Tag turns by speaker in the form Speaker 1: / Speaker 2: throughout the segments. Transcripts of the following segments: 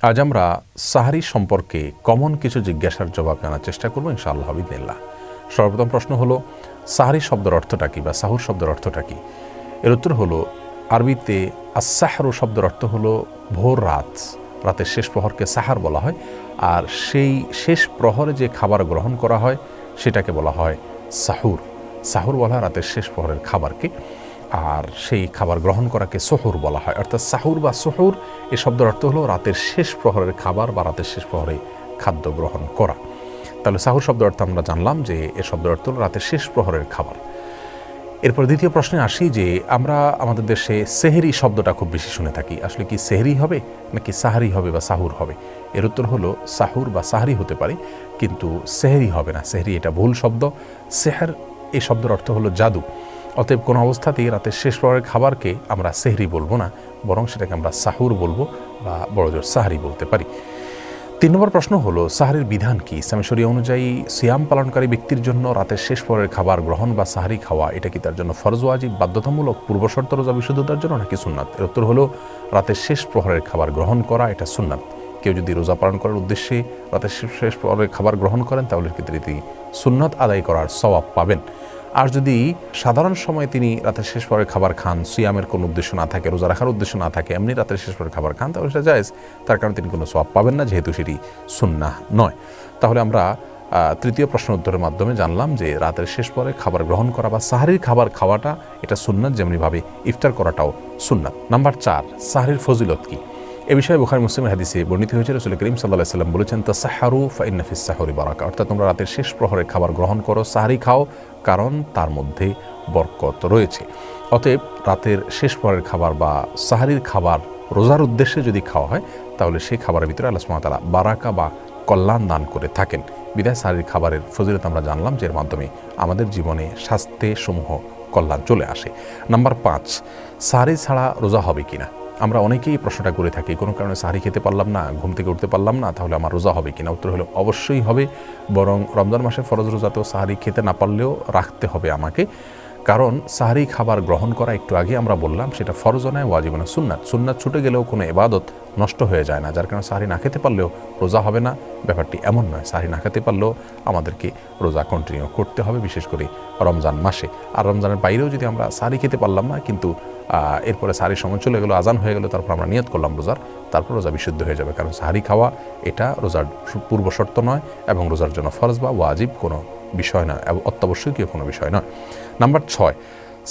Speaker 1: আজ আমরা সাহারি সম্পর্কে কমন কিছু জিজ্ঞাসার জবাব জানার চেষ্টা করবো ইনশাআল্লাহ বিদিনিল্লাহ। সর্বপ্রথম প্রশ্ন হলো, সাহারি শব্দের অর্থটা কী বা সাহুর শব্দের অর্থটা কী? এর উত্তর হলো, আরবিতে আস-সাহরু শব্দের অর্থ হলো ভোর রাত, রাতের শেষ প্রহরকে সাহার বলা হয়। আর সেই শেষ প্রহরে যে খাবার গ্রহণ করা হয় সেটাকে বলা হয় সাহুর। সাহুর বলা হয় রাতের শেষ প্রহরের খাবারকে, আর সেই খাবার গ্রহণ করাকে সোহর বলা হয়। অর্থাৎ সাহুর বা সোহর এই শব্দের অর্থ হলো রাতের শেষ প্রহরের খাবার বা রাতের শেষ প্রহরে খাদ্য গ্রহণ করা। তাহলে সাহুর শব্দের অর্থ আমরা জানলাম যে এ শব্দের অর্থ হলো রাতের শেষ প্রহরের খাবার। এরপর দ্বিতীয় প্রশ্নে আসি যে আমরা আমাদের দেশে সেহরি শব্দটা খুব বেশি শুনে থাকি। আসলে কি সেহরি হবে নাকি সাহারি হবে বা সাহুর হবে? এর উত্তর হলো সাহুর বা সাহারি হতে পারে, কিন্তু সেহরি হবে না। সেহরি এটা ভুল শব্দ। সেহর এই শব্দের অর্থ হলো জাদু। অতএব কোনো অবস্থাতেই রাতের শেষ প্রহরের খাবারকে আমরা সেহরি বলবো না, বরং সেটাকে আমরা সাহুর বলবো বা বড়জোর সাহারি বলতে পারি। 3 নম্বর প্রশ্ন হলো, সাহারির বিধান কি? ইসলামী শরিয়া অনুযায়ী সিয়াম পালনকারী ব্যক্তির জন্য রাতের শেষ প্রহরের খাবার গ্রহণ বা সাহারি খাওয়া এটা কি তার জন্য ফরজ ওয়াজিব, বাধ্যতামূলক, পূর্বশর্ত রোজা বিশুদ্ধতার জন্য নাকি সুন্নাত? এর উত্তর হলো, রাতের শেষ প্রহরের খাবার গ্রহণ করা এটা সুন্নাত। কেউ যদি রোজা পালন করার উদ্দেশ্যে রাতের শেষ প্রহরের খাবার গ্রহণ করেন তাহলে ক্ষেত্রে তিনি সুন্নাত আদায় করার সওয়াব পাবেন। আর যদি সাধারণ সময় তিনি রাতের শেষ পরের খাবার খান, সিয়ামের কোনো উদ্দেশ্য না থাকে, রোজা রাখার উদ্দেশ্য না থাকে, এমনি রাতের শেষ পরের খাবার খান, তাহলে সেটা জায়েজ। তার কারণে তিনি কোনো সওয়াব পাবেন না, যেহেতু সেটি সুন্নাহ নয়। তাহলে আমরা তৃতীয় প্রশ্ন উত্তরের মাধ্যমে জানলাম যে রাতের শেষ পরে খাবার গ্রহণ করা বা সাহারির খাবার খাওয়াটা এটা সুন্নাত, যেমনিভাবে ইফতার করাটাও সুন্নাত। নাম্বার 4, সাহারির ফজিলত কি? এ বিষয়ে বুখারী মুসলিমের হাদিসে বর্ণিত হয়েছে, রাসূল করিম সাল্লাল্লাহু আলাইহি ওয়াসাল্লাম বলেছেন, তাসাহহারু ফাইন্না ফিস সাহুরি বারাকা। অর্থাৎ তোমরা রাতের শেষ প্রহরে খাবার গ্রহণ করো, সাহারি খাও, কারণ তার মধ্যে বরকত রয়েছে। অতএব রাতের শেষ প্রহরের খাবার বা সাহারির খাবার রোজার উদ্দেশ্যে যদি খাওয়া হয় তাহলে সেই খাবারের ভিতরে আল্লাহ সুবহানাহু ওয়া তাআলা বারাকা বা কল্যাণ দান করে থাকেন। বিধায় সাহারির খাবারের ফজিলত আমরা জানলাম, যে এর মাধ্যমে আমাদের জীবনে স্বাস্থ্যে সমূহ কল্যাণ চলে আসে। নাম্বার 5, সাহারি ছাড়া রোজা হবে কিনা? আমরা অনেকেই প্রশ্নটা করে থাকি, কোনো কারণে সাহারি খেতে পারলাম না, ঘুম থেকে উঠতে পারলাম না, তাহলে আমার রোজা হবে কিনা? উত্তর হলো অবশ্যই হবে, বরং রমজান মাসে ফরজ রোজাতেও সাহারি খেতে না পারলেও রাখতে হবে আমাকে। কারণ সাহারি খাবার গ্রহণ করা, একটু আগে আমরা বললাম, সেটা ফরজ নয়, ওয়াজিব না, সুন্নাত। সুন্নাত ছুটে গেলেও কোনো ইবাদত নষ্ট হয়ে যায় না, যার কারণে সাহারি না খেতে পারলেও রোজা হবে না, ব্যাপারটি এমন নয়। সাহারি না খেতে পারলেও আমাদেরকে রোজা কন্টিনিউ করতে হবে, বিশেষ করে রমজান মাসে। আর রমজানের বাইরেও যদি আমরা সাহারি খেতে পারলাম না, কিন্তু এরপরে সাহারির সময় চলে গেলো, আজান হয়ে গেলো, তারপর আমরা নিয়ত করলাম রোজার, তারপর রোজা বিশুদ্ধ হয়ে যাবে। কারণ সাহারি খাওয়া এটা রোজার পূর্ব শর্ত নয় এবং রোজার জন্য ফরজ বা ওয়াজিব কোনো বিষয় নয়, এবং অত্যাবশ্যকীয় কোনো বিষয় নয়। নাম্বার 6,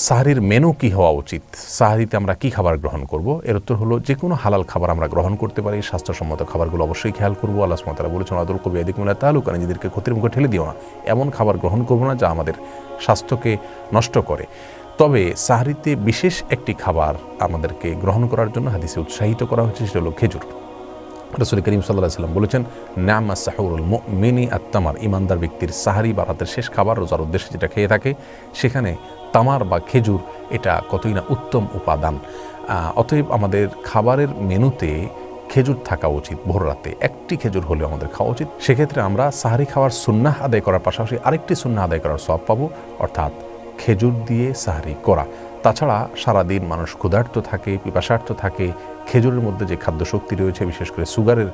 Speaker 1: সাহারির মেনু কি হওয়া উচিত? সাহারিতে আমরা কি খাবার গ্রহণ করব? এর উত্তর হলো, যে কোনো হালাল খাবার আমরা গ্রহণ করতে পারি। স্বাস্থ্যসম্মত খাবারগুলো অবশ্যই খেয়াল করবো। আল্লাহ সুবহানাহু ওয়া তাআলা বলেছেন, আদুল কবি আদিকুমুল্লাহ তালুকা, নিজেদেরকে ক্ষতির মুখে ঠেলে দিও না। এমন খাবার গ্রহণ করবো না যা আমাদের স্বাস্থ্যকে নষ্ট করে। তবে সাহারিতে বিশেষ একটি খাবার আমাদেরকে গ্রহণ করার জন্য হাদিসে উৎসাহিত করা হয়েছে, সেটা হলো খেজুর। রাসূল করিম সাল্লাল্লাহু আলাইহি ওয়াসাল্লাম বলেছেন, না'মা সাহুরুল মুমিনি আত-তামার। ইমানদার ব্যক্তির সাহারি বা রাতের শেষ খাবার রোজার উদ্দেশ্যে যেটা খেয়ে থাকে, সেখানে তামার বা খেজুর এটা কতই না উত্তম উপাদান। অতএব আমাদের খাবারের মেনুতে খেজুর থাকা উচিত। ভোর রাতে একটি খেজুর হলেও আমাদের খাওয়া উচিত। সেক্ষেত্রে আমরা সাহারি খাওয়ার সুন্নাহ আদায় করার পাশাপাশি আরেকটি সুন্নাহ আদায় করার সওয়াব পাবো, অর্থাৎ খেজুর দিয়ে সাহারি করা। তাছাড়া সারাদিন মানুষ ক্ষুধার্ত থাকে, পিপাসার্ত থাকে। খেজুরের মধ্যে যে খাদ্য শক্তি রয়েছে, বিশেষ করে সুগারের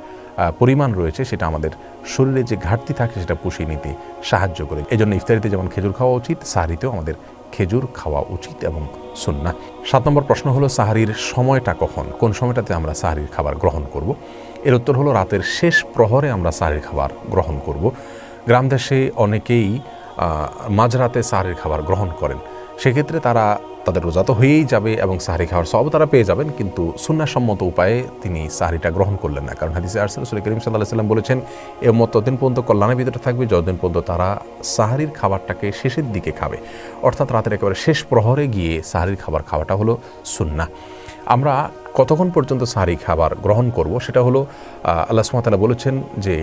Speaker 1: পরিমাণ রয়েছে, সেটা আমাদের শরীরে যে ঘাটতি থাকে সেটা পুষিয়ে নিতে সাহায্য করে। এই জন্য ইফতারিতে যেমন খেজুর খাওয়া উচিত, সাহারিতেও আমাদের খেজুর খাওয়া উচিত এবং সুন্নাহ। 7 নম্বর প্রশ্ন হলো, সাহারির সময়টা কখন? কোন সময়টাতে আমরা সাহারির খাবার গ্রহণ করব? এর উত্তর হলো, রাতের শেষ প্রহরে আমরা সাহারির খাবার গ্রহণ করব। গ্রাম দেশে অনেকেই মাঝরাতে সাহারির খাবার গ্রহণ করেন। সেক্ষেত্রে তাদের রোজা তো হয়েই যাবে এবং সাহারি খাওয়ার সওয়াব তারা পেয়ে যাবেন, কিন্তু সুন্নাহসম্মত উপায়ে তিনি সাহারিটা গ্রহণ করলেন না। কারণ হাদিসে আসছে, রাসূল করিম সাল্লাল্লাহু আলাইহি ওয়াসাল্লাম বলেছেন, এ উম্মত ততদিন পর্যন্ত কল্যাণের ভিতরে থাকবে যতদিন পর্যন্ত তারা সাহারির খাবারটাকে শেষের দিকে খাবে। অর্থাৎ রাতের একেবারে শেষ প্রহরে গিয়ে সাহারির খাবার খাওয়াটা হলো সুন্নাহ। আমরা কতক্ষণ পর্যন্ত সাহারি খাবার গ্রহণ করব? সেটা হলো, আল্লাহ সুবহানাহু ওয়া তাআলা বলেছেন যে,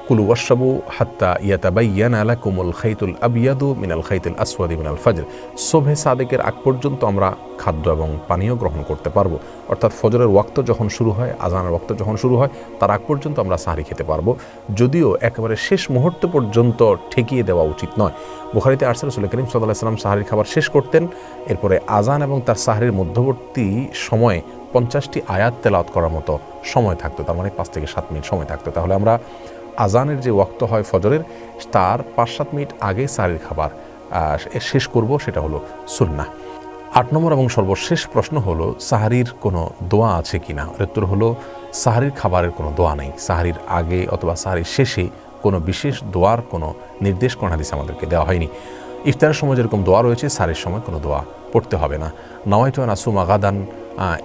Speaker 1: কুলু ওয়াশরাবু হাত্তা ইয়াতাবায়্যানা লাকুমুল খাইতুল আবিয়াদু মিনাল খাইতিল আসওয়াদি মিনাল ফাজর। সুবহে সাদেকের আগ পর্যন্ত আমরা খাদ্য এবং পানীয় গ্রহণ করতে পারবো। অর্থাৎ ফজরের ওয়াক্ত যখন শুরু হয়, আজানের ওয়াক্ত যখন শুরু হয়, তার আগ পর্যন্ত আমরা সাহারি খেতে পারবো, যদিও একেবারে শেষ মুহূর্ত পর্যন্ত ঠেকিয়ে দেওয়া উচিত নয়। বুখারীতে আসছে, রাসূল করিম সাল্লাল্লাহু আলাইহি ওয়াসাল্লাম সাহারির খাবার শেষ করতেন, এরপরে আজান এবং তার সাহারির মধ্যবর্তী সময়ে 50টি আয়াত তেলাওয়াত করার মতো সময় থাকতো, তার মানে 5 থেকে 7 মিনিট সময় থাকতো। তাহলে আমরা আজানের যে ওয়াক্ত হয় ফজরের, তার 5-7 মিনিট আগে সাহরির খাবার শেষ করব, সেটা হলো সুন্নাহ। 8 নম্বর এবং সর্বশেষ প্রশ্ন হলো সাহারির কোনো দোয়া আছে কিনা। উত্তর হলো সাহারির খাবারের কোনো দোয়া নেই। সাহারির আগে অথবা সাহারির শেষে কোনো বিশেষ দোয়ার কোনো নির্দেশ কোন হাদিসে আমাদেরকে দেওয়া হয়নি। ইফতারের সময় যেরকম দোয়া রয়েছে, সাহারির সময় কোনো দোয়া পড়তে হবে না। নাওয়াইতু আন আসুমা গাদান,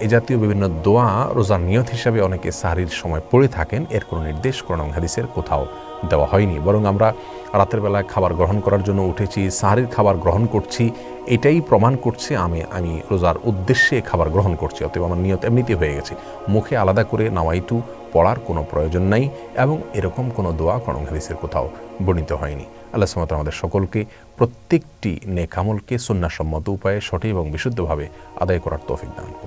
Speaker 1: এ জাতীয় বিভিন্ন দোয়া রোজার নিয়ত হিসাবে অনেকে সাহারির সময় পড়ে থাকেন, এর কোনো নির্দেশ কোরআন হাদিসের কোথাও দেওয়া হয়নি। বরং আমরা রাতের বেলায় খাবার গ্রহণ করার জন্য উঠেছি, সাহারির খাবার গ্রহণ করছি, এটাই প্রমাণ করছে আমি রোজার উদ্দেশ্যে খাবার গ্রহণ করছি, অতএব আমার নিয়ত এমনিতে হয়ে গেছে। মুখে আলাদা করে নাওয়াইতু পড়ার কোনো প্রয়োজন নাই এবং এরকম কোনো দোয়া কোরআন হাদিসের কোথাও বর্ণিত হয়নি। আল্লাহ সুবহানাহু ওয়া তাআলা আমাদের সকলকে প্রত্যেকটি নেক আমলকে সুন্নাহসম্মত উপায়ে সঠিক এবং বিশুদ্ধভাবে আদায় করার তৌফিক দান করুন।